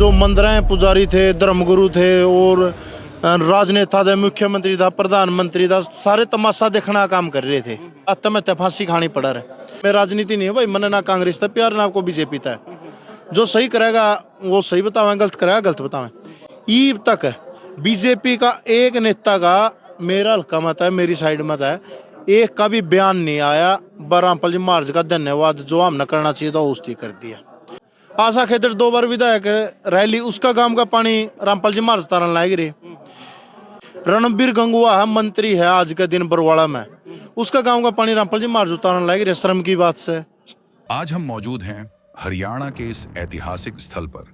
जो मंदिरें पुजारी थे, धर्मगुरु थे और राजनेता थे, मुख्यमंत्री था, प्रधानमंत्री था, सारे तमाशा देखना काम कर रहे थे। आत्महत्या फांसी खानी पड़ा रहे। मैं राजनीति नहीं है भाई, मैंने ना कांग्रेस था प्यार ना आपको बीजेपी था। जो सही करेगा वो सही बतावें, गलत करेगा गलत बतावें। ईब तक बीजेपी का एक नेता का, मेरा हल्का मत है, मेरी साइड मत है, एक का भी बयान नहीं आया रामपाल जी महाराज का धन्यवाद जो हमने करना चाहिए था उसकी कर दिया। आशा खेतर 2 बार विधायक रैली, उसका गांव का पानी रामपाल जी महाराज तारण लाएगी रे। रणबीर गंगुआ है, मंत्री है आज के दिन बरवाड़ा में, उसका गांव का पानी रामपाल जी महाराज उतारण लाएगी रे, शर्म की बात से। आज हम मौजूद हैं हरियाणा के इस ऐतिहासिक स्थल पर,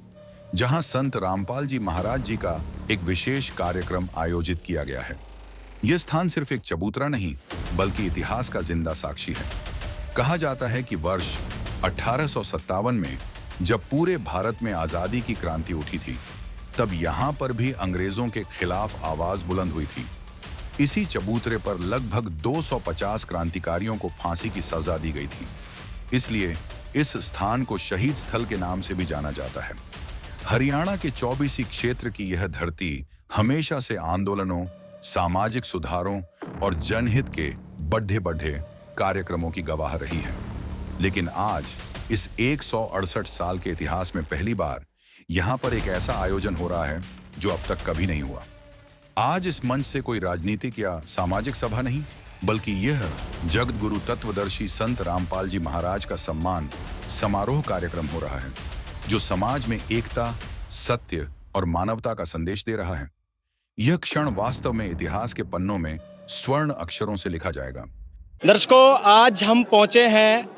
जहां संत रामपाल जी महाराज जी का एक विशेष कार्यक्रम आयोजित किया गया है। यह स्थान सिर्फ एक चबूतरा नहीं, बल्कि इतिहास का जिंदा साक्षी है। कहा जाता है कि वर्ष 1857 में जब पूरे भारत में आजादी की क्रांति उठी थी, तब यहां पर भी अंग्रेजों के खिलाफ आवाज बुलंद हुई थी। इसी चबूतरे पर लगभग 250 क्रांतिकारियों को फांसी की सजा दी गई थी। इसलिए इस स्थान को शहीद स्थल के नाम से भी जाना जाता है। हरियाणा के 24 क्षेत्र की यह धरती हमेशा से आंदोलनों, सामाजिक सुधारों और जनहित के बढ़े कार्यक्रमों की गवाह रही है। लेकिन आज इस 168 साल के इतिहास में पहली बार यहां पर एक ऐसा आयोजन हो रहा है जो अब तक कभी नहीं हुआ। आज इस मंच से कोई राजनीतिक या सामाजिक सभा नहीं, बल्कि यह जगत गुरु तत्वदर्शी संत रामपाल जी महाराज का सम्मान समारोह कार्यक्रम हो रहा है, जो समाज में एकता, सत्य और मानवता का संदेश दे रहा है। यह क्षण वास्तव में इतिहास के पन्नों में स्वर्ण अक्षरों से लिखा जाएगा। दर्शकों, आज हम पहुंचे हैं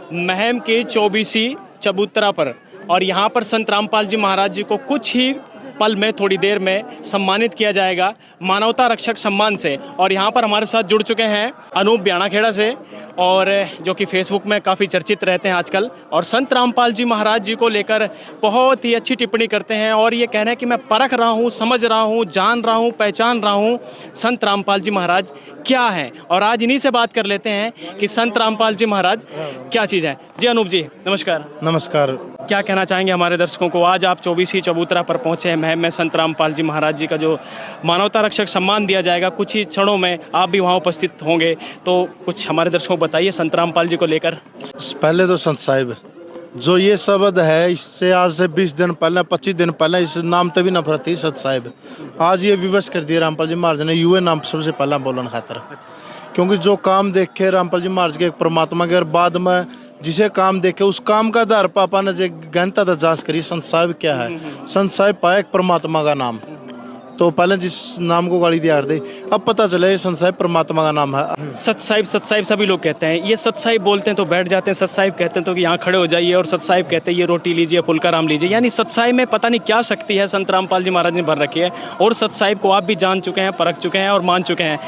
महम के 24 चबूतरा पर, और यहाँ पर संत रामपाल जी महाराज जी को कुछ ही पल में, थोड़ी देर में सम्मानित किया जाएगा मानवता रक्षक सम्मान से। और यहाँ पर हमारे साथ जुड़ चुके हैं अनूप ब्याणाखेड़ा से, और जो कि फेसबुक में काफ़ी चर्चित रहते हैं आजकल, और संत रामपाल जी महाराज जी को लेकर बहुत ही अच्छी टिप्पणी करते हैं, और ये कह रहे हैं कि मैं परख रहा हूँ, समझ रहा हूँ, जान रहा हूँ, पहचान रहा हूँ संत रामपाल जी महाराज क्या है। और आज इन्हीं से बात कर लेते हैं कि संत रामपाल जी महाराज क्या चीज़ है। जी अनूप जी, नमस्कार। नमस्कार। क्या कहना चाहेंगे हमारे दर्शकों को? आज आप 24 चबूतरा पर पहुंचे हैं महम में, संत रामपाल जी महाराज जी का जो मानवता रक्षक सम्मान दिया जाएगा, कुछ ही क्षणों में आप भी वहां उपस्थित होंगे, तो कुछ हमारे दर्शकों को बताइए संत रामपाल जी को लेकर। पहले तो संत साहिब, जो ये शब्द है, इससे आज से 20 दिन पहले, 25 दिन पहले इस नाम तभी नफरत थी सत साहिब। आज ये विवश कर दिया रामपाल जी महाराज ने, युवा नाम सबसे पहला बोलन खातर, क्योंकि जो काम देखे रामपाल जी महाराज के एक परमात्मा के, और बाद में जिसे काम देखे उस काम का आधार पापा ने जो गहनता था जांच करी, संत साहिब क्या है। संत साहिब पाया एक परमात्मा का नाम, तो पहले जिस नाम को गाली दिया दे, अब पता चला ये संत साहिब परमात्मा का नाम है। सत साहिब सभी लोग कहते हैं। ये सत साहिब बोलते हैं तो बैठ जाते हैं, सत साहिब कहते हैं तो कि यहाँ खड़े हो जाइए, और सत साहिब कहते हैं ये रोटी लीजिए, फुल्का राम लीजिए। यानी सत साहिब में पता नहीं क्या शक्ति है संत रामपाल जी महाराज ने भर रखी है, और सत साहिब को आप भी जान चुके हैं, परख चुके हैं और मान चुके हैं।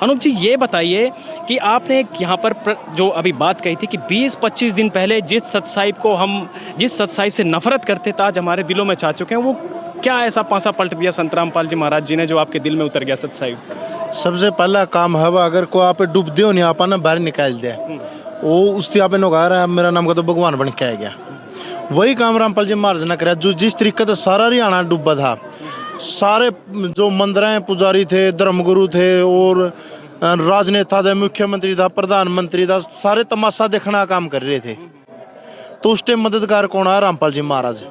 अनूप जी, ये बताइए कि आपने यहाँ पर जो अभी बात कही थी कि 20-25 दिन पहले जिस सत साहिब को हम, जिस सत साहिब से नफरत करते थे, आज हमारे दिलों में छा चुके हैं, वो क्या ऐसा पासा पलट दिया संत रामपाल जी महाराज जी ने जो आपके दिल में उतर गया सत साहिब? सबसे पहला काम है, अगर को आप डूब दो नहीं, आप ना बाहर निकाल दे, वो उससे आप गा रहा है मेरा नाम का तो भगवान बन के आ गया। वही काम रामपाल जी महाराज ने कराया, जो जिस तरीके से सारा हरियाणा डूबा था, सारे जो मंदिरें पुजारी थे, धर्मगुरु थे और राजनेता थे, मुख्यमंत्री था, प्रधानमंत्री था, सारे तमाशा देखना काम कर रहे थे। तो उस टाइम मददगार कौन है? रामपाल जी महाराज।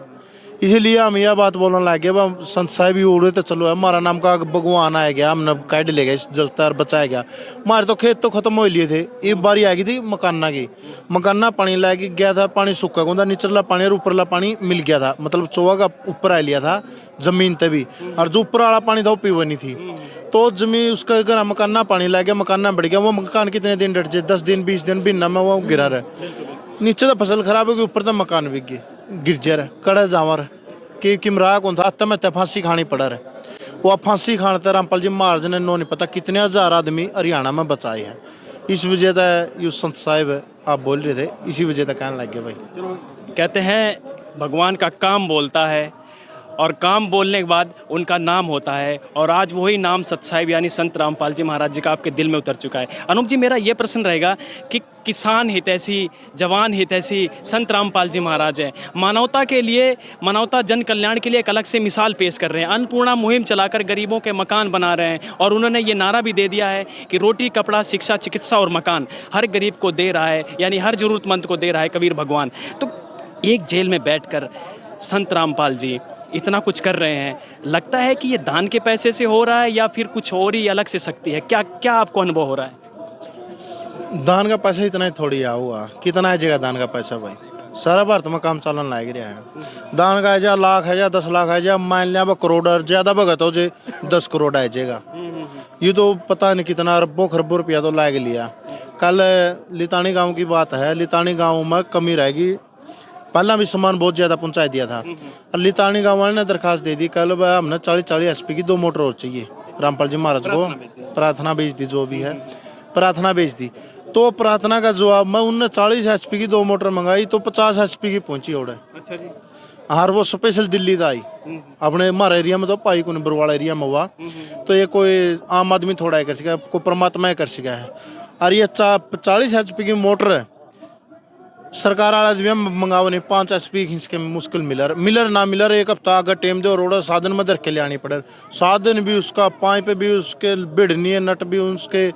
इसलिए हम यह बात बोलने लगे, संत साहिब ही उड़े तो चलो, हमारा नाम का भगवान आ गया, हमने काट ले गया, जलता बचाया गया। हमारे तो खेत तो खत्म हो लिए थे, एक बारी आ गई थी मकाना की, मकाना पानी ला के गया था, पानी सूखा गया, निचला पानी और ऊपरला पानी मिल गया था, मतलब चौवा का ऊपर आ लिया था जमीन तभी, और जो ऊपर वाला पानी था वो पीवनी थी। तो जमीन उसका घर मकाना पानी ला गया, मकाना बढ़ गया, वो मकान कितने दिन डट जाए, 10 दिन 20 दिन बिना में वो गिरा रहा, नीचे तो फसल खराब हो गई, ऊपर तो मकान बिक गए, गिरजर कड़ा जावर कि किमरा कौन था, आत्महत्या फांसी खानी पड़ा रहे। वो आप फांसी खाने रामपाल जी महाराज ने नो नहीं पता कितने हजार आदमी हरियाणा में बचाए हैं। इस वजह से ये संत साहिब आप बोल रहे थे, इसी वजह से कहने लग गए भाई। कहते हैं भगवान का काम बोलता है, और काम बोलने के बाद उनका नाम होता है, और आज वही नाम सतसाहिब यानी संत रामपाल जी महाराज जी का आपके दिल में उतर चुका है। अनूप जी, मेरा ये प्रश्न रहेगा कि किसान हितैषी, जवान हितैषी संत रामपाल जी महाराज हैं, मानवता के लिए, मानवता जन कल्याण के लिए एक अलग से मिसाल पेश कर रहे हैं। अन्नपूर्णा मुहिम चलाकर गरीबों के मकान बना रहे हैं, और उन्होंने ये नारा भी दे दिया है कि रोटी, कपड़ा, शिक्षा, चिकित्सा और मकान हर गरीब को दे रहा है, यानी हर जरूरतमंद को दे रहा है कबीर भगवान। तो एक जेल में बैठकर संत रामपाल जी इतना कुछ कर रहे हैं, लगता है कि ये दान के पैसे से हो रहा है या फिर कुछ और ही अलग से शक्ति है? क्या क्या आपको अनुभव हो रहा है? दान का पैसा इतना ही थोड़ी हुआ, कितना है जगह दान का पैसा भाई, सारा भारत में काम चलन लाग रहा है। दान का है जा लाख है जा 10 लाख है जा, मान लिया करोड़ ज्यादा भगत हो जे 10 करोड़ है जाएगा, ये तो पता नहीं कितना अरबों खरबों रुपया तो लाग लिया। कल लितानी गांव की बात है, लितानी गांव में कमी रहेगी, पहला भी सामान बहुत ज़्यादा पहुंचा दिया था, और लितानी गांव वाले ने दरखास्त दे दी, कल हमने 40-40 HP की 2 मोटर और चाहिए रामपाल जी महाराज को, प्रार्थना भेज दी, जो भी है प्रार्थना भेज दी। तो प्रार्थना का जवाब में उनने 40 HP की 2 मोटर मंगाई, तो 50 HP की पहुंची ओढ़े। अच्छा जी। हार वो स्पेशल दिल्ली का आई, अपने हमारे एरिया में तो पाई को बरवाड़ा एरिया में हुआ, तो ये कोई आम आदमी थोड़ा कर सका, कोई परमात्मा कर सका है। और ये 40 HP की मोटर सरकार वाला मंगाओ नहीं, 5 HP खींच के मुश्किल मिलर ना मिलर, एक हफ्ता अगर टेम दे रोड़ा साधन में धर के ले आनी पड़े, साधन भी उसका, पाइप भी उसके, बिड़ नहीं है, नट भी उसके,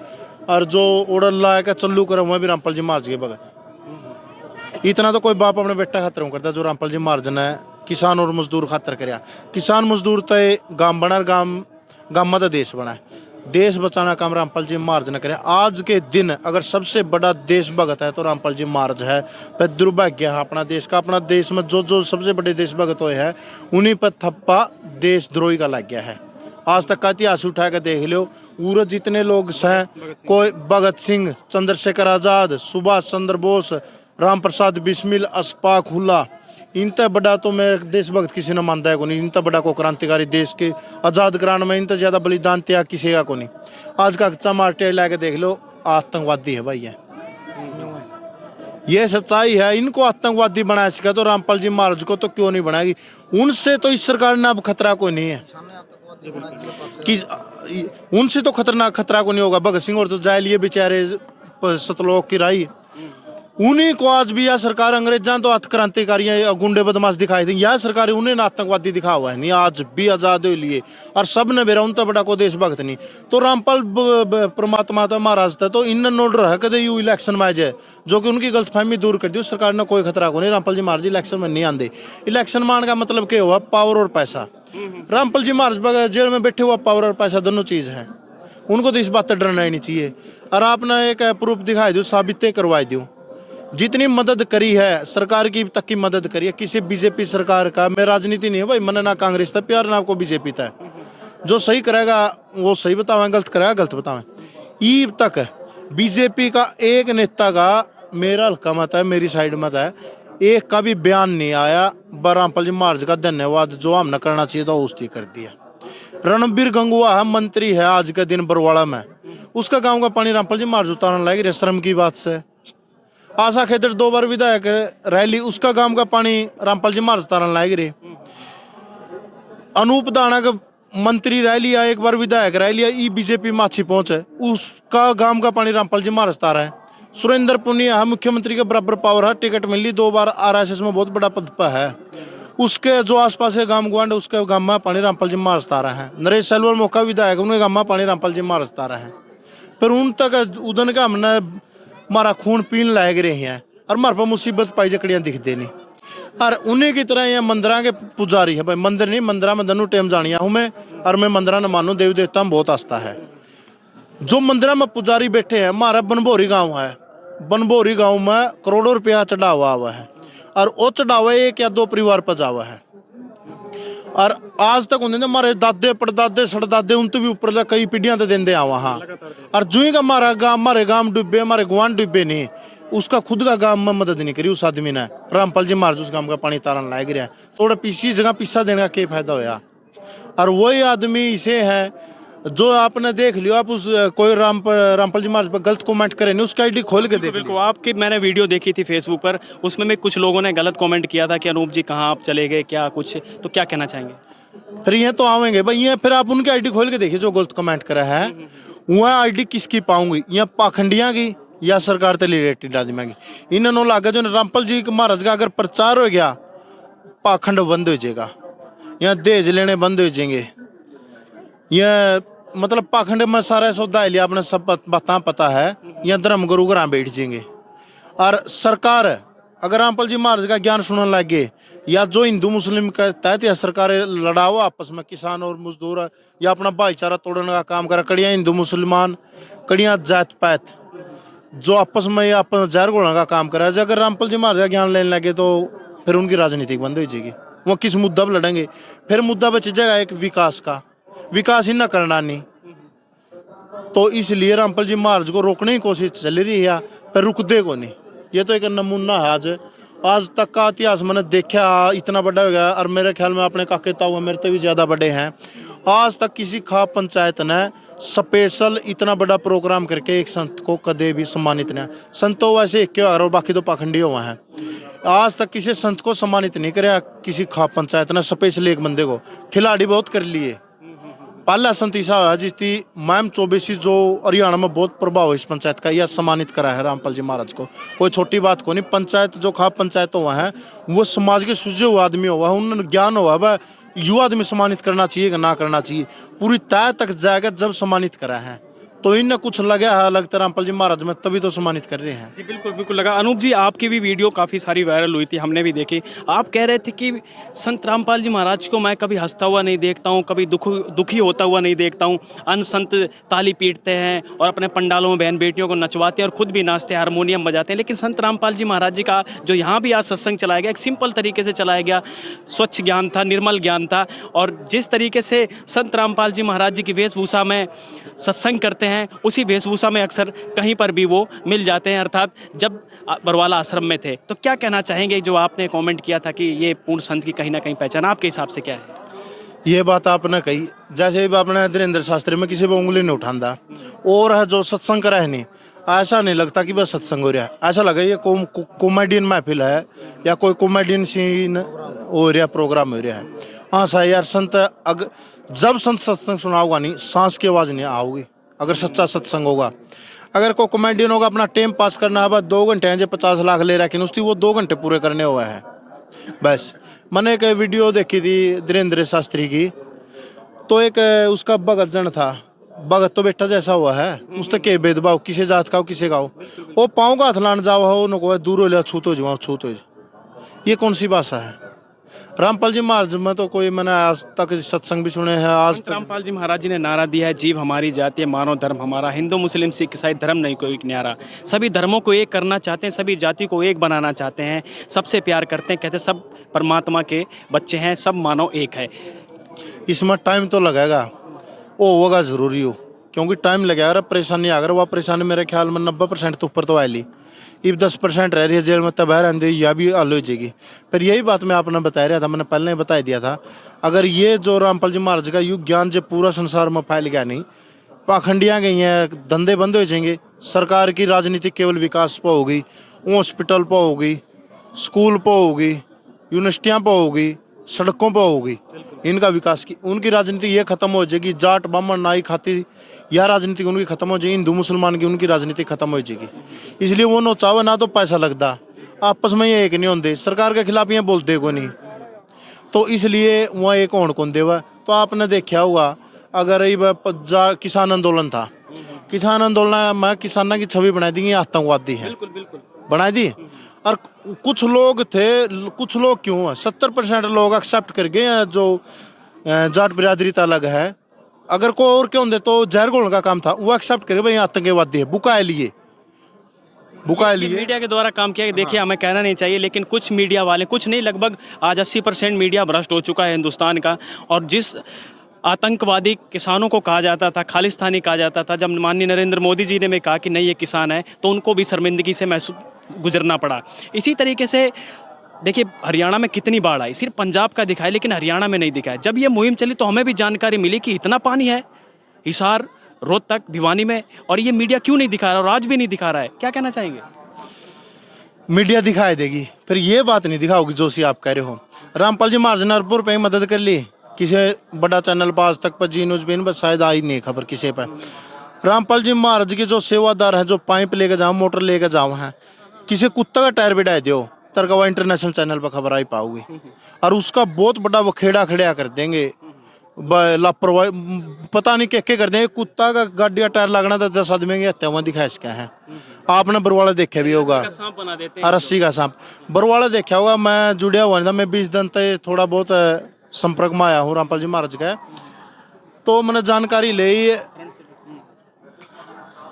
और जो ओडर ला के चल्लू करे वह भी रामपाल जी महाराज के भगत। इतना तो कोई बाप अपने बेटा खातर करता जो रामपाल जी महाराज ने किसान और मजदूर खातर कराया। किसान मजदूर तय गांव बना, गांव में तो देश बना है, देश बचाना काम रामपाल जी महाराज ने करे। आज के दिन अगर सबसे बड़ा देशभक्त है तो रामपाल जी महाराज है। पर दुर्भाग्य है अपना देश का, अपना देश में जो सबसे बड़े देशभक्त हुए हैं उन्हीं पर थप्पा देशद्रोही का लग गया है। आज तक का इतिहास उठा कर देख लो, पूरे जितने लोग हैं, कोई भगत सिंह, चंद्रशेखर आजाद, सुभाष चंद्र बोस, राम प्रसाद बिस्मिल, अशफाक उल्लाह, इनते बड़ा तो मैं देशभक्त किसी ने मानता है को नहीं, इनते बड़ा को क्रांतिकारी देश के आज़ाद कराने में इनते ज़्यादा बलिदान त्याग किसी का को नहीं। आज का कच्चा मार्टे लाके देख लो, आतंकवादी है भाई है, ये सच्चाई है। इनको आतंकवादी बनाया सका तो रामपाल जी महाराज को तो क्यों नहीं बनाएगी? उनसे तो इस सरकार ने अब खतरा कोई नहीं है कि उनसे तो खतरा को नहीं होगा। भगत सिंह और तो जाए लिए बेचारे सतलोक की राई, उन्हीं को आज भी यह सरकार, अंग्रेजां तो क्रांतिकारी गुंडे बदमाश दिखाई थे, यह सरकार उन्हें आतंकवादी दिखा हुआ है नहीं, आज भी आजाद हो लिए और सब ने बेरा उनता बड़ा को देशभक्त नहीं। तो रामपाल परमात्मा था, महाराज था, तो इन नोट रहा कदे यू इलेक्शन में जाए, जो कि उनकी गलतफहमी दूर कर दी। सरकार ने कोई खतरा को नहीं, रामपाल जी महाराज इलेक्शन में नहीं आते। इलेक्शन मान का मतलब क्या हुआ? पावर और पैसा। रामपाल जी महाराज जेल में बैठे हुआ पावर और पैसा दोनों चीज है, उनको तो इस बात से डरना ही नहीं चाहिए। और आपने एक प्रूफ दिखाई दो, साबित करवाई दो, जितनी मदद करी है सरकार की तक की मदद करी है किसी बीजेपी सरकार का। मैं राजनीति नहीं है भाई, मैंने ना कांग्रेस था प्यार ना आपको बीजेपी था, जो सही करेगा वो सही बतावें, गलत करेगा गलत बतावें। ईब तक बीजेपी का एक नेता का, मेरा हल्का मत है, मेरी साइड मत है, एक का भी बयान नहीं आया रामपाल जी महाराज का धन्यवाद जो हमने करना चाहिए था उसकी कर दिया। रणबीर गंगुआ है, मंत्री है आज के दिन बरवाड़ा में, उसका गांव का पानी रामपाल जी महाराज उतारने लगे शर्म की बात से। आशा खेदर 2 बार विधायक रैली, उसका गांव का पानी रामपाल जी महाराज उतारने लग रहे। अनूप दाना का मंत्री रैली आया, 1 बार विधायक रैली आई, बीजेपी माछी पहुंचे, उसका गांव का पानी रामपाल जी महाराज उतारा है। सुरेंद्र पुनिया है, मुख्यमंत्री के बराबर पावर है, टिकट मिली, 2 बार RSS में बहुत बड़ा पद पर है, उसके जो आसपास के गांव गुआंड उसके गांव में पानी रामपाल जी महाराज उतारा है। नरेश सैलवाल मौका विधायक, उनके गांव में पानी रामपाल जी महाराज उतारा है। पर उन तक उदन का हमने हमारा खून पीन लाग रहे हैं और हमारे पर मुसीबत पाई जकड़ियाँ दिखते नहीं। और उन्हीं की तरह यहाँ मंदिर के पुजारी है भाई, मंदिर नहीं, मंदिर में दोनों टाइम जानिया हूँ मैं, और मैं मंदिर न मानू, देवी देवता में बहुत आस्था है। जो मंदिर में पुजारी बैठे हैं, हमारा बनभोरी गाँव है, बनभोरी गाँव में करोड़ों रुपया चढ़ावा हुआ है, और वो चढ़ावा 1 या 2 परिवार पर जावा है। और आज तक उन्होंने हमारे दादे पड़दादे सड़दादे उन तो भी ऊपर कई पीढ़ियां तो देंदे आ वहाँ। और जो ही का हमारे गांव डूबे, हमारे गुआंढ डूबे नहीं, उसका खुद का गांव में मदद नहीं करी उस आदमी ने। रामपाल जी महाराज उस गांव का पानी तारन लाग रहा है, थोड़ा पीसी जगह पिस्सा देने का क्या फायदा होया। और वही आदमी इसे है जो आपने देख लियो, आप उस कोई रामपाल जी महाराज पर गलत कमेंट करे नहीं, उसका आईडी खोल के देख बिल्कुल, लियो। आपकी मैंने वीडियो देखी थी फेसबुक पर, उसमें में कुछ लोगों ने गलत कमेंट किया था कि अनूप जी कहाँ आप चले गए, क्या कुछ, तो क्या कहना चाहेंगे? फिर ये तो आवेंगे भाई, ये फिर आप उनकी आईडी खोल के देखिए जो गलत कमेंट करा है। वह आईडी किसकी पाऊंगी, या पाखंडियां की या सरकार से रिलेटेड आदमी की। इन्होंने लागे जो रामपाल जी महाराज का अगर प्रचार हो गया, पाखंड बंद हो जाएगा, या दहेज लेने बंद हो जाएंगे, यह मतलब पाखंड में सारा सौदा लिया आपने सब पता है, या धर्म गुरु घर बैठ जाएंगे। और सरकार अगर रामपाल जी महाराज का ज्ञान सुनने लग गए, या जो हिंदू मुस्लिम के तहत या सरकार लड़ाओ आपस में, किसान और मजदूर, या अपना भाईचारा तोड़ने का काम करा, कड़िया हिंदू मुसलमान, कड़िया जात पात जो आपस में अपन जहर घोलने का काम करा है। अगर रामपाल जी महाराज का ज्ञान लेने लगे तो फिर उनकी राजनीति बंद हो जाएगी। वो किस मुद्दा पर लड़ेंगे? फिर मुद्दा बच जाएगा एक विकास का, विकास ही ना करना नहीं। तो इसलिए रामपाल जी महाराज को रोकने की कोशिश चल रही है, पर रुकदे को नहीं। ये तो एक नमूना है आज तक का इतिहास मैंने देखा, इतना बड़ा हो गया। और मेरे ख्याल में अपने काके ताऊ मेरे से भी ज़्यादा बड़े हैं। आज तक किसी खाप पंचायत ने स्पेशल इतना बड़ा प्रोग्राम करके एक संत को कदे भी सम्मानित नहीं। संत तो वैसे एक और बाकी तो पाखंडी हुआ है। आज तक किसी संत को सम्मानित नहीं कराया किसी खाप पंचायत ने, स्पेशल एक बंदे को। खिलाड़ी बहुत कर लिए। पहला संत ऐसा हुआ जिसकी मैम चौबीसी जो हरियाणा में बहुत प्रभाव है इस पंचायत का, यह सम्मानित करा है रामपाल जी महाराज को। कोई छोटी बात को नहीं। पंचायत जो खाप पंचायत हुआ है वो समाज के सूझे हुए आदमी हुआ है, उन्होंने ज्ञान हुआ है, युवा आदमी सम्मानित करना चाहिए कि ना करना चाहिए, पूरी तय तक जाएगा जब सम्मानित करा है। तो इनने कुछ लगा है लगता रामपाल जी महाराज में, तभी तो सम्मानित कर रहे हैं। जी बिल्कुल बिल्कुल लगा। अनूप जी आपकी भी वीडियो काफ़ी सारी वायरल हुई थी, हमने भी देखी। आप कह रहे थे कि संत रामपाल जी महाराज को मैं कभी हंसता हुआ नहीं देखता हूँ, कभी दुखी होता हुआ नहीं देखता हूँ। अन्य संत ताली पीटते हैं और अपने पंडालों में बहन बेटियों को नचवाते हैं और खुद भी नाचते हैं, हारमोनियम बजाते हैं। लेकिन संत रामपाल जी महाराज जी का जो यहाँ भी आज सत्संग चलाया गया, एक सिंपल तरीके से चलाया गया, स्वच्छ ज्ञान था, निर्मल ज्ञान था। और जिस तरीके से संत रामपाल जी महाराज जी की वेशभूषा में सत्संग करते हैं, उसी वेशभूषा में अक्सर कहीं पर भी वो मिल जाते हैं, अर्थात जब बरवाला आश्रम में थे। तो क्या कहना चाहेंगे जो आपने कमेंट किया था कि ये पूर्ण संत की कहीं ना कहीं पहचान आपके हिसाब से क्या है? ये बात आपने कही, जैसे आपने धीरेन्द्र शास्त्री में किसी पर उंगली नहीं उठाता, और है जो सत्संग करा है नहीं, ऐसा नहीं लगता कि बस सत्संग हो रहा है। ऐसा लगा ये कॉमेडियन महफिल है या कोई कॉमेडियन सीन हो रहा, प्रोग्राम हो रहा है। हाँ सर यार, संत जब संत सत्संग सुनाओगा नहीं, सांस की आवाज़ नहीं आओगी अगर सच्चा सत्संग होगा। अगर कोई कॉमेडियन होगा अपना टाइम पास करना है, बस 2 घंटे हैं जो 50 लाख ले रहा है, लेकिन उसकी वो 2 घंटे पूरे करने हुआ है बस। मैंने एक वीडियो देखी थी धीरेन्द्र शास्त्री की, तो एक उसका भगत जन था, भगत तो बेटा जैसा हुआ है, उससे के भेदभाव किसी जात का हो किसी का हो, वो पाँव का हाथ लाने जाओ हो उनको दूर हो लिया, छूत हो जाओ छूत हो जाओ। ये कौन सी भाषा है? रामपाल जी महाराज में तो कोई मैंने आज तक सत्संग भी सुने हैं। आज तक रामपाल जी महाराज जी ने नारा दिया है, जीव हमारी जाति है, मानव धर्म हमारा। हिंदू मुस्लिम सिख ईसाई धर्म नहीं कोई न्यारा। सभी धर्मों को एक करना चाहते हैं, सभी जाति को एक बनाना चाहते हैं, सबसे प्यार करते हैं, कहते हैं सब परमात्मा के बच्चे हैं, सब मानव एक है। इसमें टाइम तो लगेगा, वो होगा जरूरी हो, क्योंकि टाइम लगेगा। अगर परेशानी अगर वह परेशानी मेरे ख्याल में 90% तो ऊपर तो आ ली, अब 10% रह रही है जेल में, तब रहने या भी हल हो जाएगी। फिर यही बात मैं आपने बता रहा था, मैंने पहले ही बता दिया था, अगर ये जो रामपाल जी महाराज का युग ज्ञान जब पूरा संसार में फैल गया नहीं, पाखंडियाँ गई हैं, धंधे बंद हो जाएंगे, सरकार की राजनीति केवल विकास पर होगी, हॉस्पिटल पर होगी, स्कूल पर होगी, यूनिवर्सिटियाँ पर होगी, सड़कों पर होगी, इनका विकास की उनकी राजनीति ये खत्म हो जाएगी। जाट बामन नाई खाती यह राजनीति उनकी खत्म हो जाएगी, हिंदू मुसलमान की उनकी राजनीति खत्म हो जाएगी। इसलिए वो नो चावे ना तो पैसा लगता, आपस में ये एक नहीं होते, सरकार के खिलाफ ये बोलते को नहीं, तो इसलिए वहाँ एक होड़ कौन देवा। तो आपने देखा होगा, अगर किसान आंदोलन था, किसान आंदोलन में किसानों की छवि बना दी आतंकवादी है, बिल्कुल बिल्कुल बना दी। और कुछ लोग थे, कुछ लोग क्यों है, 70% लोग एक्सेप्ट कर गए हैं जो जाट बिरादरी अलग है। अगर कोई और क्यों दे तो जहर घोलने का काम था, वो एक्सेप्ट करे भाई आतंकवादी है, बुकाए लिए मीडिया के द्वारा काम किया। देखिए हमें कहना नहीं चाहिए, लेकिन कुछ मीडिया वाले, कुछ नहीं लगभग आज 80% मीडिया भ्रष्ट हो चुका है हिंदुस्तान का। और जिस आतंकवादी किसानों को कहा जाता था, खालिस्तानी कहा जाता था, जब माननीय नरेंद्र मोदी जी ने कहा कि नहीं ये किसान है, तो उनको भी शर्मिंदगी से महसूस गुजरना पड़ा। इसी तरीके से देखिए हरियाणा में कितनी बाढ़ आई, सिर्फ पंजाब का दिखाया लेकिन हरियाणा में नहीं दिखाया। जब ये मुहिम चली तो हमें भी जानकारी मिली कि इतना पानी है, हिसार, रोहतक, भिवानी में, और ये मीडिया क्यों नहीं दिखा रहा और आज भी नहीं दिखा रहा है? क्या कहना चाहेंगे? मीडिया दिखाई देगी, फिर ये बात नहीं दिखाओगी जो सी आप कह रहे हो। रामपाल जी महाराज ने अरबों रुपए की मदद कर ली, किसी बड़ा चैनल पर आज तक पर जी न्यूज पे बस शायद आई नहीं खबर किसी पर। रामपाल जी महाराज के जो सेवादार हैं, जो पाइप लेके जाओ, मोटर लेके जाओ हैं, किसी कुत्ता का टायर भी डाल दो तरकवा इंटरनेशनल चैनल पर खबर आई पाओगी, और उसका बहुत बड़ा वो खेड़ा खड़िया कर देंगे। लापरवाही पता नहीं क्या कर देंगे। कुत्ता का गाड़ी का टायर लगना तो 10 आदमी की हत्या हुआ दिखा इसके हैं। आपने बरवाला देखा भी होगा, सांप बना देते और रस्सी का सांप बरवाला देखा होगा। मैं जुड़िया हुआ नहीं था, मैं 20 दिन तक थोड़ा बहुत संपर्क में आया हूँ रामपाल जी महाराज का, तो मैंने जानकारी ली।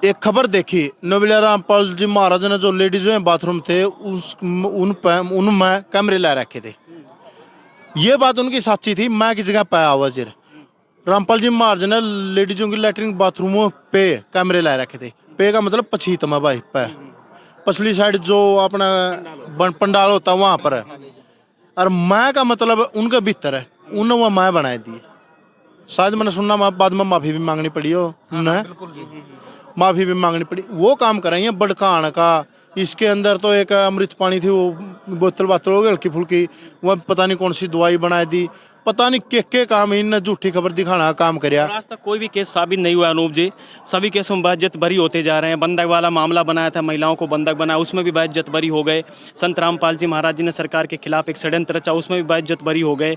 एक खबर देखी, नोबिलिया रामपाल जी महाराज ने जो लेडीज में बाथरूम थे उनमें कैमरे ला रखे थे। ये बात उनकी सच्ची थी, मैं किसी जगह पाया हुआ जिर रामपाल जी महाराज ने लेडीजों की लैट्रिन बाथरूमों पे कैमरे ला रखे थे। पे का मतलब पछीत में भाई, पे पछली साइड जो अपना पंडाल होता है वहां पर है, और मैं का मतलब उनके भीतर है, उन्होंने वह मैं बनाए दिए। शायद मैंने सुनना बाद में माफी भी मांगनी पड़ी हो, माफी भी मांगनी पड़ी। वो काम कराइए बड़कान का, इसके अंदर तो एक अमृत पानी थी, वो बोतल बातल हो गई हल्की फुल्की, वह पता नहीं कौन सी दवाई बना दी, पता नहीं के काम इन झूठी खबर दिखाना का काम करया। आज तक कोई भी केस साबित नहीं हुआ अनूप जी, सभी केसों में बाइज्जत बरी होते जा रहे हैं। बंधक वाला मामला बनाया था, महिलाओं को बंधक बनाया, उसमें भी बाइज्जत बरी हो गए। संत रामपाल जी महाराज जी ने सरकार के खिलाफ एक षड्यंत्र रचा, उसमें भी बाइज्जत बरी हो गए।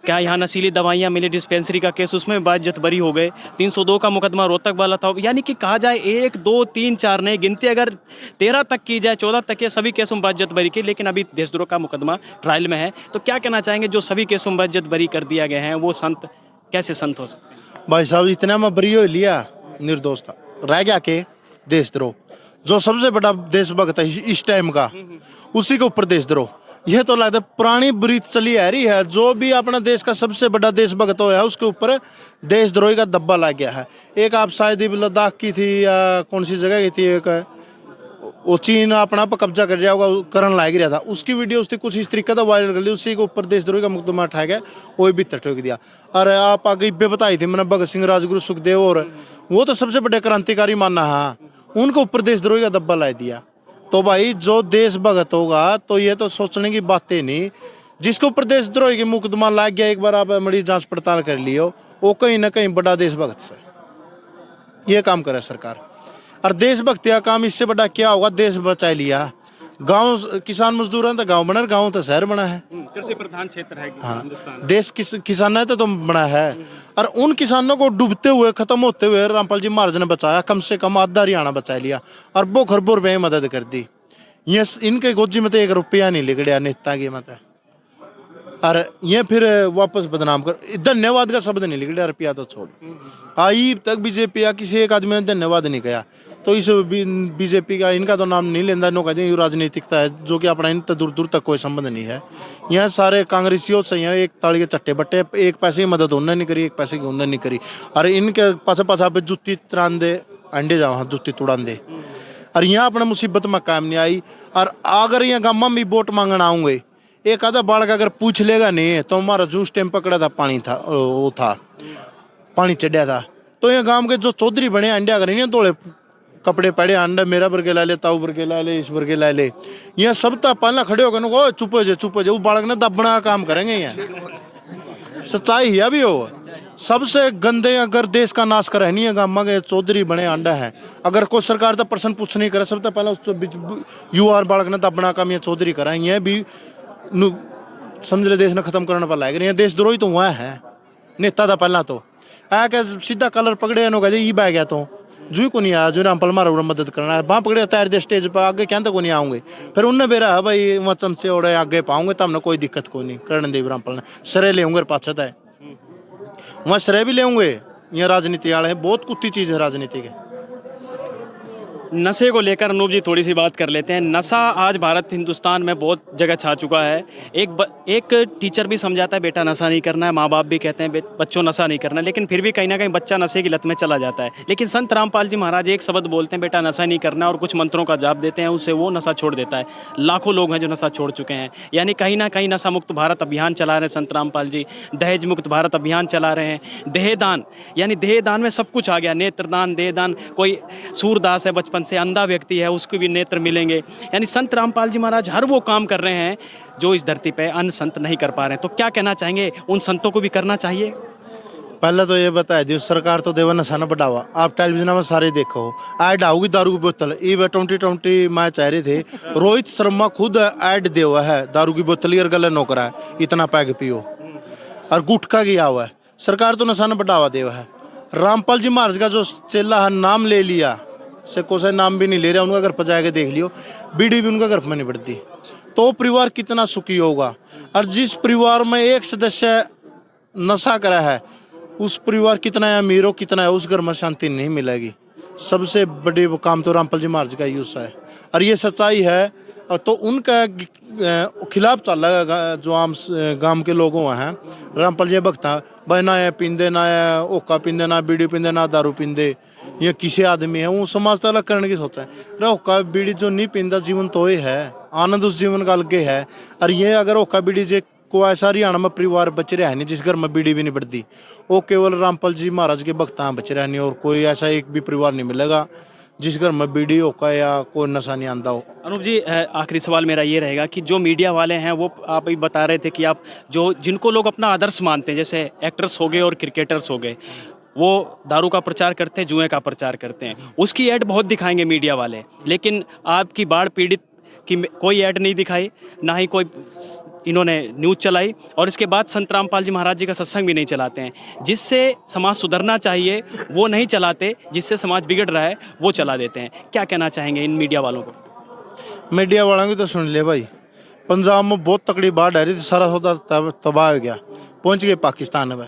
क्या यहाँ नशीली दवाइयाँ मिली डिस्पेंसरी का केस, उसमें भी बाइज्जत बरी हो गए। 302 का मुकदमा रोहतक वाला था। यानी कि कहा जाए 1 2 3 4 नहीं गिनती, अगर 13 तक की जाए, 14 तक के सभी केसों में बाइज्जत बरी की, लेकिन अभी देशद्रोह का मुकदमा ट्रायल में है। तो क्या कहना चाहेंगे, जो सभी केसों में बाइज्जत बरी कर दिया गया है, वो संत कैसे संत हो सकते हैं? भाई साहब इतना में बरी हो लिया, निर्दोष था, रह गया के देशद्रोह। जो सबसे बड़ा देशभक्त है इस टाइम का, उसी के ऊपर देशद्रोह। यह तो लगता है पुरानी ब्रीत चली आ रही है, जो भी अपना देश का सबसे बड़ा देशभक्त होया उसके ऊपर देशद्रोही का दब्बा लग गया है। एक आप शायद लद्दाख की थी या कौन सी जगह की थी, एक वो चीन अपना पर कब्जा कर रहा होगा, करन लाग रहा था, उसकी वीडियो उसने कुछ इस तरीके का वायरल कर ली, उसी के ऊपर देशद्रोही का मुकदमा उठाया गया, वो भी ठोक दिया। और आप आगे इब्बे बताई थी मैंने, भगत सिंह, राजगुरु, सुखदेव, और वो तो सबसे बड़े क्रांतिकारी माना है, उनके ऊपर देशद्रोही का दब्बा ला दिया। तो भाई जो देशभक्त होगा तो ये तो सोचने की बातें नहीं, जिसके ऊपर देशद्रोही की मुकदमा लाग गया, एक बार आप बड़ी जांच पड़ताल कर लियो, वो कहीं ना कहीं बड़ा देशभक्त से ये काम करे सरकार। और देशभक्ति का काम इससे बड़ा क्या होगा, देश बचा लिया। गांव किसान मजदूर हैं तो गांव बना, गांव तो शहर बना है, कृषि प्रधान क्षेत्र है हिंदुस्तान। देश किसान है तो बना है। और उन किसानों को डूबते हुए खत्म होते हुए रामपाल जी महाराज ने बचाया, कम से कम आधा हरियाणा बचा लिया, अरबों खरबों रुपए की मदद कर दी। ये इनके गोजी में तो 1 रुपया नहीं लिगड़िया नेता की मत, और ये फिर वापस बदनाम कर, धन्यवाद का शब्द नहीं लिखा, रुपया तो छोड़। आई तक बीजेपी या किसी एक आदमी ने धन्यवाद नहीं किया, तो इस बीजेपी का इनका तो नाम नहीं लेना, नो कहते राजनीतिकता है, जो कि अपना इन दूर दूर तक कोई संबंध नहीं है। यहाँ सारे कांग्रेसियों से यहाँ एक ताली के चट्टे बट्टे, एक पैसे की मदद उन्होंने नहीं करी, एक पैसे की उन्होंने नहीं करी, और इनके पास पास पे जुत्ती तरान दे, अंडे जाओ जुत्ती तुड़ान दे, और यहाँ अपना मुसीबत में कायम नहीं आई। और अगर यहाँ गाँव में वोट मांगना आऊँगे, एक आधा बालक अगर पूछ लेगा नहीं तो हमारा जूस टाइम पकड़ा था, पानी था, वो था पानी चढ़िया था, तो ये गांव के जो चौधरी बने अंडा करें थोड़े कपड़े पड़े, अंडा मेरा बरके ला ले, ताऊ बरके ला ले, इस बरके ला ले, यहाँ सब तो पहला खड़े होकर चुप जे वो बालक ने दबना का काम करेंगे। यहाँ सच्चाई है अभी हो, सबसे गंदे अगर देश का नाश करे नहीं है गाँव के चौधरी बने अंडा है। अगर कोई सरकार तो प्रश्न पूछ नहीं करे, सब तो पहला युवा बालक ने दबना काम ये चौधरी कराएंगे। ये भी समझ ले देश ने खत्म करने पर लाग रही है, देशद्रोही तो हुआ है नेता था पहला, तो आके सीधा कलर पकड़े नो कहते ये बह गया, तो जू को नहीं आया, जो रामपाल मारा मदद करना है, वहाँ पकड़े तैयार दे स्टेज पर, आगे क्या को नहीं आऊँगे, फिर उनने बेरा है भाई वहाँ चमचे उड़े आगे पाऊंगे तब ना, कोई दिक्कत को नहीं करने दे। रामपाल ने श्रेय ले होंगे पाछत है, वहाँ श्रेय भी ले होंगे। यहाँ राजनीति वाले हैं, बहुत कुत्ती चीज़ है राजनीति के। नशे को लेकर अनूप जी थोड़ी सी बात कर लेते हैं। नशा आज भारत हिंदुस्तान में बहुत जगह छा चुका है। एक टीचर भी समझाता है बेटा नशा नहीं करना है, माँ बाप भी कहते हैं बच्चों नशा नहीं करना है, लेकिन फिर भी कहीं ना कहीं बच्चा नशे की लत में चला जाता है। लेकिन संत रामपाल जी महाराज एक शब्द बोलते हैं बेटा नशा नहीं करना, और कुछ मंत्रों का जाप देते हैं, उससे वो नशा छोड़ देता है। लाखों लोग हैं जो नशा छोड़ चुके हैं। यानी कहीं ना कहीं नशा मुक्त भारत अभियान चला रहे हैं संत रामपाल जी, दहेज मुक्त भारत अभियान चला रहे हैं। देहदान, यानी देहदान में सब कुछ आ गया, नेत्रदान, देहदान। कोई सूरदास है बचपन से, अंधा व्यक्ति है, उसको भी नेत्र मिलेंगे। यानी संत रामपाल जी महाराज हर वो काम कर रहे हैं जो इस धरती पे अन्य संत नहीं कर पा रहे हैं। तो क्या कहना चाहेंगे, उन संतों को भी करना चाहिए? पहले तो ये बता दी सरकार तो देवा नशा न बढ़ावा। आप टेलीविजन में सारे देखो ऐड आओगी दारू की बोतल। ये 2020 मैच चाह रहे थे, रोहित शर्मा खुद ऐड दे हुआ है दारू की बोतल और गले नौकरा है, इतना पैग पियो, और गुटखा गया हुआ है। सरकार तो नशा न बढ़ावा दे हुआ है। रामपाल जी महाराज का जो चेला है नाम ले लिया से को से नाम भी नहीं ले रहा, उनका घर पर जाके देख लियो, बीड़ी भी उनका घर में नहीं बढ़ती। तो परिवार कितना सुखी होगा। और जिस परिवार में एक सदस्य नशा करा है उस परिवार कितना अमीर हो, कितना है, उस घर में शांति नहीं मिलेगी। सबसे बड़े वो काम तो रामपाल जी महाराज का यूज है, और ये सच्चाई है। तो उनका खिलाफ चल रहा है जो आम गांव के लोगों हैं। रामपाल जी भक्ता भाई ना है पींदे, ना है ओका पींदे, ना बीड़ी पींदे, ना दारू पींदे। ये किसी आदमी है वो समाज तो अलग करने की सोचता है। रे ओका बीड़ी जो नहीं पींदा जीवन तो ये है, आनंद उस जीवन का अलग है। और ये अगर ओका बीड़ी जे को ऐसा हरियाणा में परिवार बच रहा है नहीं जिस घर में बीड़ी भी नहीं बढ़ती, वो केवल रामपाल जी महाराज के भक्ता बच रहा नहीं, और कोई ऐसा एक भी परिवार नहीं मिलेगा जिस घर में बीड़ी होका या कोई नशा नहीं आंदा हो। अनूप जी, आखिरी सवाल मेरा ये रहेगा कि जो मीडिया वाले हैं वो आप ही बता रहे थे कि आप जो जिनको लोग अपना आदर्श मानते हैं, जैसे एक्टर्स हो गए और क्रिकेटर्स हो गए, वो दारू का प्रचार करते हैं, जुए का प्रचार करते हैं, उसकी ऐड बहुत दिखाएंगे मीडिया वाले, लेकिन आपकी बाढ़ पीड़ित की कोई ऐड नहीं दिखाई, ना ही कोई इन्होंने न्यूज़ चलाई, और इसके बाद संत रामपाल जी महाराज जी का सत्संग भी नहीं चलाते हैं। जिससे समाज सुधरना चाहिए वो नहीं चलाते, जिससे समाज बिगड़ रहा है वो चला देते हैं। क्या कहना चाहेंगे इन मीडिया वालों को? मीडिया वालों की तो सुन ले भाई, पंजाब में बहुत तकड़ी बाढ़ आ रही थी, सारा सौदा तबाह हो गया, पहुंच गए पाकिस्तान में।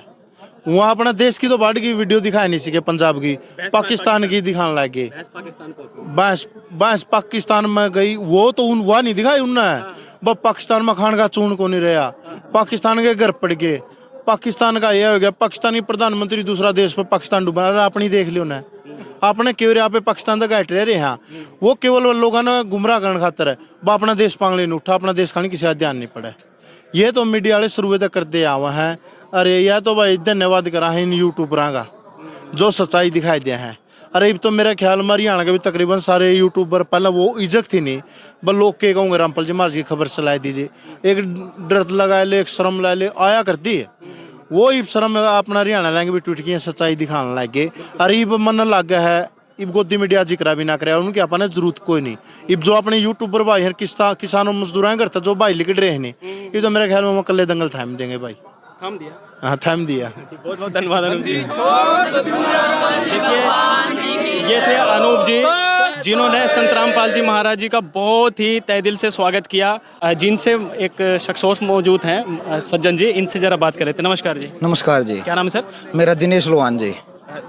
वहाँ अपना देश की तो बाढ़ की वीडियो दिखाई नहीं सके, पंजाब की, पाकिस्तान की दिखाने लग गए। बस पाकिस्तान में गई वो तो वहाँ नहीं दिखाई उनने, बस पाकिस्तान में खान का चून को नहीं रहा, पाकिस्तान के घर पड़ गए। पाकिस्तान का यह हो गया, पाकिस्तानी प्रधानमंत्री दूसरा देश पर पाकिस्तान डूबा रहा, अपनी देख लियो ना, आपने केवल यहाँ पे पाकिस्तान तक हट रहे हैं। वो केवल लोगों ने गुमराह करने खातर है, वो अपना देश पांगले नहीं उठा, अपना देश खाने किसी का ध्यान नहीं पड़ा। ये तो मीडिया वाले शुरुआत करते आवा हैं। अरे यह तो भाई धन्यवाद करा है इन यूट्यूबरों का जो सच्चाई दिखाई दिया है। अरे अब तो मेरा ख्याल में हरियाणा के भी तकरीबन सारे यूट्यूबर, पहले वो इज्जत थी नहीं, बस लोग के कहूँगे रामपाल जी महाराज की खबर चला दीजिए, एक डर लगा ले, एक शर्म ला ले, आया करती है वो। इब शर्म अपना हरियाणा लेंगे भी ट्वीट की सच्चाई दिखाने लग गए। अरे इब मन लग गया है, इब गोदी मीडिया जिक्र भी ना करे, उनके अपने जरूरत कोई नहीं। इब जो अपने यूट्यूबर भाई हैं, किसानों मजदूर करता जो भाई लिखट रहे हैं, ये तो मेरे ख्याल में कल्ले दंगल थाम देंगे भाई। थाम दिया? हाँ थाम दिया। बहुत बहुत धन्यवाद अनूप जी। देखिए ये थे अनूप जी जिन्होंने संत रामपाल जी महाराज जी का बहुत ही तहे दिल से स्वागत किया। जिनसे एक शख्स मौजूद हैं, सज्जन जी, इनसे जरा बात कर रहे थे। नमस्कार जी। नमस्कार जी। क्या नाम है सर? मेरा दिनेश लोहान जी।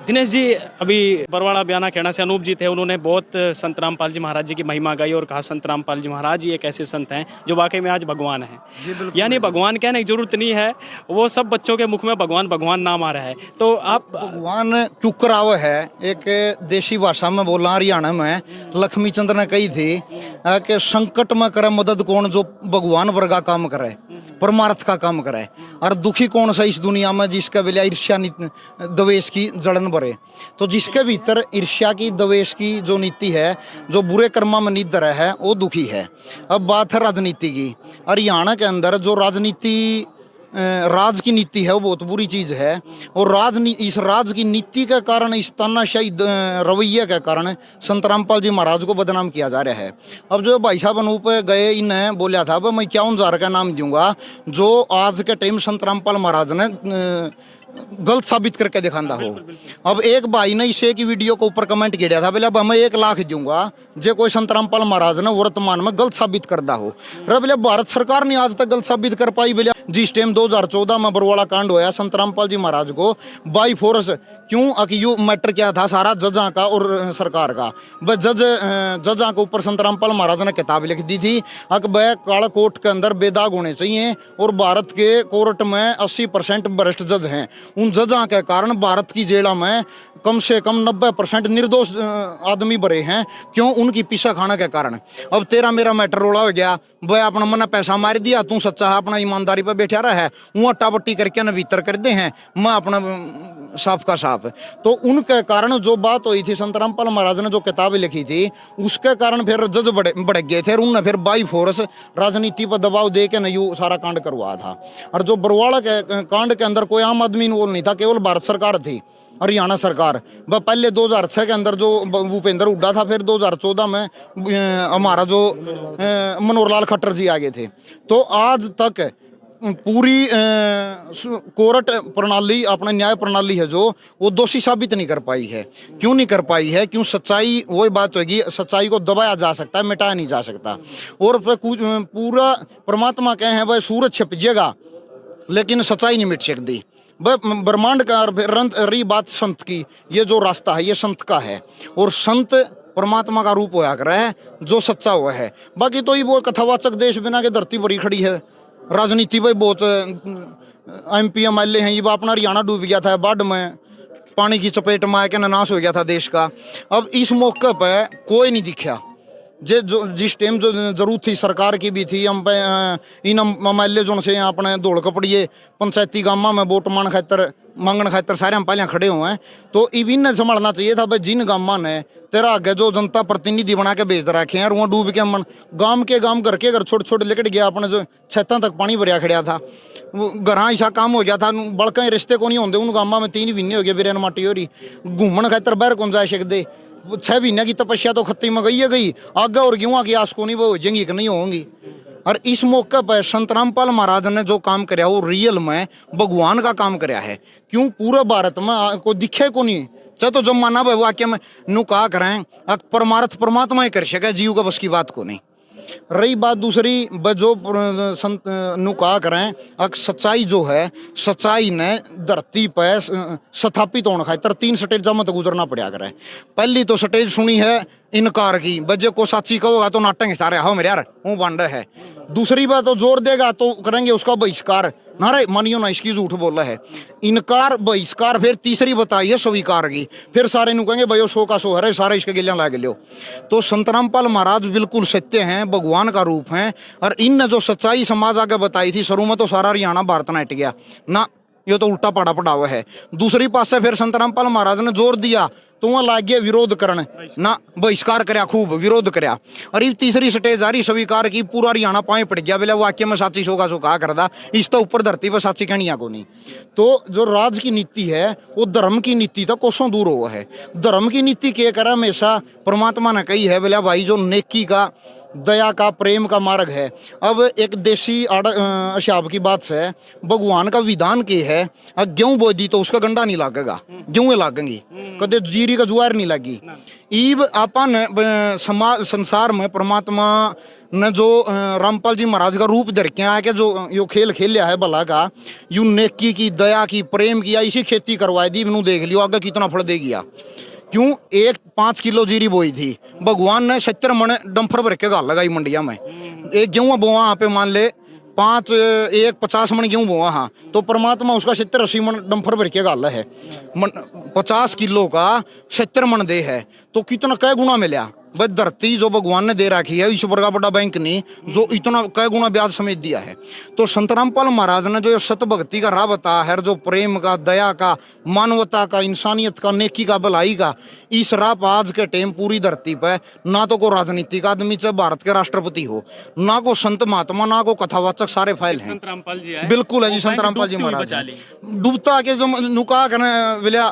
दिनेश जी, अभी बरवाड़ा बयाना कहना से अनूप जी थे, उन्होंने बहुत संत रामपाल जी महाराज जी की महिमा गाई और कहा संत रामपाल जी महाराज जी एक ऐसे संत हैं जो वाकई में आज भगवान हैं। यानी भगवान कहने की जरूरत नहीं है, वो सब बच्चों के मुख में भगवान भगवान नाम आ रहा है। तो आप भगवान क्यों कराव है, एक देसी भाषा में बोला हरियाणा में लक्ष्मी चंद्र ने कही थी कि संकट में करे मदद कौन जो भगवान वर्गा काम करे, परमार्थ का काम करे, और दुखी कौन सा इस दुनिया में जिसका विलय ईर्ष्या द्वेष की जलन भरे। तो जिसके भीतर ईर्ष्या की द्वेष की जो नीति है, जो बुरे कर्मा में निधर है, वो दुखी है। अब बात है राजनीति की। हरियाणा के अंदर जो राजनीति राज की नीति है वो बहुत बुरी चीज़ है, और इस राज की नीति के कारण, इस तानाशाही रवैये के कारण संत रामपाल जी महाराज को बदनाम किया जा रहा है। अब जो भाई साहब अनूप गए, इन्हें बोला था मैं 51,000 का नाम दूंगा जो आज के टाइम संत रामपाल महाराज ने गलत साबित करके दिखांदा हो। अब एक भाई ने इसे की वीडियो के ऊपर कमेंट किया था, बोले अब मैं 1 लाख दूंगा जे कोई संत रामपाल महाराज ने वर्तमान में गलत साबित करदा हो। रे बोले भारत सरकार ने आज तक गलत साबित कर पाई। बोले जिस टाइम 2014 में बरवाड़ा कांड होया संत रामपाल जी महाराज को बाई फोर्स, क्यों अकयू मैटर क्या था सारा जजा का और सरकार का। वह जजा के ऊपर संत रामपाल महाराज ने किताब लिख दी थी अक वह काला कोर्ट के अंदर बेदाग होने चाहिए, और भारत के कोर्ट में 80% भ्रष्ट जज हैं। उन जजा के कारण भारत की जेला में कम से कम 90% निर्दोष आदमी भरे हैं। क्यों? उनकी पीछा खाने के कारण। अब तेरा मेरा मैटर रोड़ा हो गया, वह अपना मना पैसा मार दिया, तू सच्चा है अपना ईमानदारी पर बैठा रहा है, वो अट्टा पट्टी करके न भीतर कर दे हैं, मैं अपना साफ का साफ। तो उनके कारण जो बात हुई थी, संत रामपाल महाराज ने जो किताब लिखी थी उसके कारण फिर जज बढ़ गए थे, और उनने फिर बाई फोर्स राजनीति पर दबाव दे के न यू सारा कांड करवाया था। और जो बरवाड़ा के कांड के अंदर कोई आम आदमी इन्वॉल्व नहीं था, केवल भारत सरकार थी, हरियाणा सरकार। वह पहले 2006 के अंदर जो भूपेंद्र हुड्डा था, फिर 2014 में हमारा जो मनोहर लाल खट्टर जी आ गए थे। तो आज तक पूरी कोर्ट प्रणाली, अपना न्याय प्रणाली है जो, वो दोषी साबित नहीं कर पाई है। क्यों नहीं कर पाई है? क्यों? सच्चाई वही बात होगी, सच्चाई को दबाया जा सकता है, मिटाया नहीं जा सकता। और फिर पूरा परमात्मा कहे हैं वह सूरज छिप जाएगा लेकिन सच्चाई नहीं मिट सकती। ब्रह्मांड का रही बात संत की, ये जो रास्ता है ये संत का है, और संत परमात्मा का रूप होया कर है जो सच्चा हुआ है। बाकी तो ये वो कथावाचक देश बिना के धरती भरी खड़ी है। राजनीति में बहुत MP MLA हैं, ये अपना हरियाणा डूब गया था बाढ़ में, पानी की चपेट में आके नाश हो गया था देश का। अब इस मौके पर कोई नहीं दिखा जो जिस टाइम जो जरूरत थी सरकार की भी थी। हम इन MLA जो से अपने दौड़ कपड़िए पंचायती गामा में वोट मांगन खातर सारे हम पहले खड़े हुए हैं। तो इविन ने संभालना चाहिए था भाई, जिन गामा ने तेरा आगे जो जनता प्रतिनिधि बना के भेज रखे हैं, और वहाँ डूब के मन गांव के गांव घर के घर छोटे छोटे लिकट गया, अपने जो छतों तक पानी भरिया खड़ा था, वो घर ऐसा काम हो गया था। बड़का रिश्ते को नहीं होंगे उन गामा में, 3 महीने हो गए बिरन माटी हो रही, घूमन खातर बाहर कौन जा सकते। 6 महीने की तपस्या तो खत्ती में गई आगे, और गेहूँ की आस को नहीं वो हो जाएंगी कि नहीं होंगी। और इस मौके पर संत रामपाल महाराज ने जो काम कराया वो रियल में भगवान का काम कराया है। क्यों? पूरा भारत में को दिखे को नहीं, चाहे तो जमाना भाई वाक्य में नु कहा करें परमार्थ परमात्मा ही कर सके, जीव का बस की बात को नहीं। रही बात दूसरी, जो संत नु कहा करें सच्चाई जो है, सच्चाई ने धरती पर स्थापित होने खातर 3 स्टेजा में तो गुजरना पड़ा करे। पहली तो स्टेज सुनी है इनकार की, बजे को साची कहोगा तो नाटेंगे सारे, हाँ मेरे यार वो बांडा है। दूसरी बात तो जोर देगा तो करेंगे उसका बहिष्कार, ना रे मानियो ना इसकी झूठ बोला है, इनकार बहिष्कार। फिर तीसरी बताई है स्वीकार की, फिर सारे नु कहेंगे भाई 100 का 100 है, सारे इसके गिलियां ला लो। तो संत रामपाल महाराज बिल्कुल सत्य हैं, भगवान का रूप हैं। और इन जो सच्चाई समाज आगे बताई थी, शुरू में तो सारा हरियाणा भारत ने हट गया ना, ये तो उल्टा पड़ा पड़ा हुआ है। दूसरी पास से फिर संत रामपाल महाराज ने जोर दिया तो वहाँ लाग गया विरोध करने ना, बहिष्कार करया, खूब विरोध करया। और ये तीसरी स्टेज आ रही स्वीकार की, पूरा हरियाणा पाए पड़ गया, बोले वाक्य में साची सो का सो कहा करदा, इस तो ऊपर धरती पर साची कहनिया को नहीं। तो जो राज की नीति है वो धर्म की नीति तक कोसों दूर हुआ है। धर्म की नीति क्या करा, हमेशा परमात्मा ने कही है, बोले भाई जो नेकी का, दया का, प्रेम का मार्ग है। अब एक देसी अशाब की बात है, भगवान का विधान के है, गेहूं बो दी तो उसका गंडा नहीं लागेगा, गेहूं लागेंगी, कदे जीरी का जुआर नहीं लगी। ईब अपन संसार में परमात्मा ने जो रामपाल जी महाराज का रूप धर के आके जो यो खेल खेलिया है भला का, यू नेकी की, दया की, प्रेम किया, इसी खेती करवाई दी, नू देख लियो आगे कितना फल दे गया। क्यों? 5 किलो जीरी बोई थी, भगवान ने 70 मन डंफर भर के गाल लगाई मंडिया में। एक गेहूँ बोआ यहाँ पे मान ले 50 मन गेहूँ बोआ, हाँ तो परमात्मा उसका 70-80 मन डंफर भर के गाल है। 50 किलो का 70 मन दे है तो कितना कै गुना मिला। भाई धरती जो भगवान ने दे रखी है, ईश्वर का बड़ा बैंक नहीं जो इतना कै गुना ब्याज समेत दिया है। तो संत रामपाल महाराज ने जो सत भक्ति का राह बताया है, जो प्रेम का, दया का, मानवता का, इंसानियत का, नेकी का, भलाई का, इस राह पर आज के टाइम पूरी धरती पर ना तो को राजनीतिक आदमी चाहे भारत के राष्ट्रपति हो, ना को संत महात्मा, ना को कथावाचक, सारे फाइल हैं। संत रामपाल जी आए, बिल्कुल है जी, संत रामपाल जी महाराज डूबता के जो नुका करने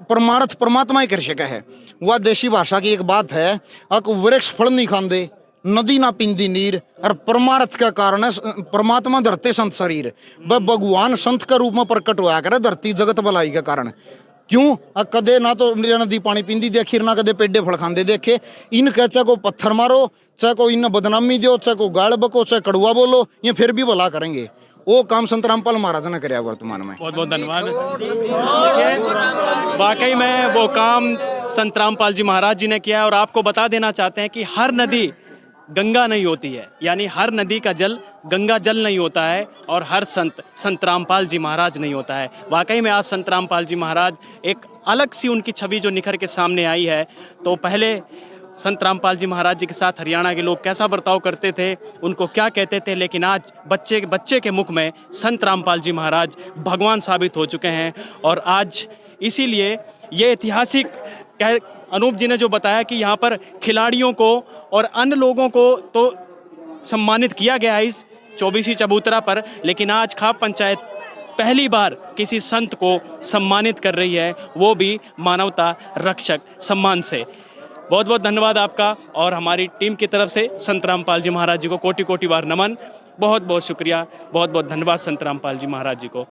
परमार्थ परमात्मा ही कर सके है। वह देशी भाषा की एक बात है, अक वृक्ष फल नहीं खाते नदी ना पिंदी नीर और परमार्थ का कारण है परमात्मा धरते संत शरीर वह भगवान संत के रूप में प्रकट हुआ करे धरती जगत भलाई के कारण। क्यों कदे ना तो मेरा नदी पानी पींदी देखी ना कदे पेडे फल खांदे देखे। इन कह चाहे को पत्थर मारो चाहे को इन बदनामी दो चाहे को गाल बको चाहे कड़ुआ बोलो ये फिर भी भला करेंगे। वो काम संत रामपाल महाराज ने कराया वर्तमान में। बहुत बहुत धन्यवाद। देखिए, वाकई में वो काम संत रामपाल जी महाराज जी ने किया। और आपको बता देना चाहते हैं कि हर नदी गंगा नहीं होती है, यानी हर नदी का जल गंगा जल नहीं होता है, और हर संत रामपाल जी महाराज नहीं होता है। वाकई में आज संत रामपाल जी महाराज एक अलग सी उनकी छवि जो निखर के सामने आई है। तो पहले संत रामपाल जी महाराज जी के साथ हरियाणा के लोग कैसा बर्ताव करते थे, उनको क्या कहते थे, लेकिन आज बच्चे के मुख में संत रामपाल जी महाराज भगवान साबित हो चुके हैं। और आज इसीलिए ये ऐतिहासिक अनूप जी ने जो बताया कि यहाँ पर खिलाड़ियों को और अन्य लोगों को तो सम्मानित किया गया है इस 24वीं चबूतरा पर, लेकिन आज खाप पंचायत पहली बार किसी संत को सम्मानित कर रही है, वो भी मानवता रक्षक सम्मान से। बहुत बहुत धन्यवाद आपका, और हमारी टीम की तरफ से संत रामपाल जी महाराज जी को कोटि कोटि बार नमन। बहुत बहुत शुक्रिया, बहुत बहुत धन्यवाद संत रामपाल जी महाराज जी को।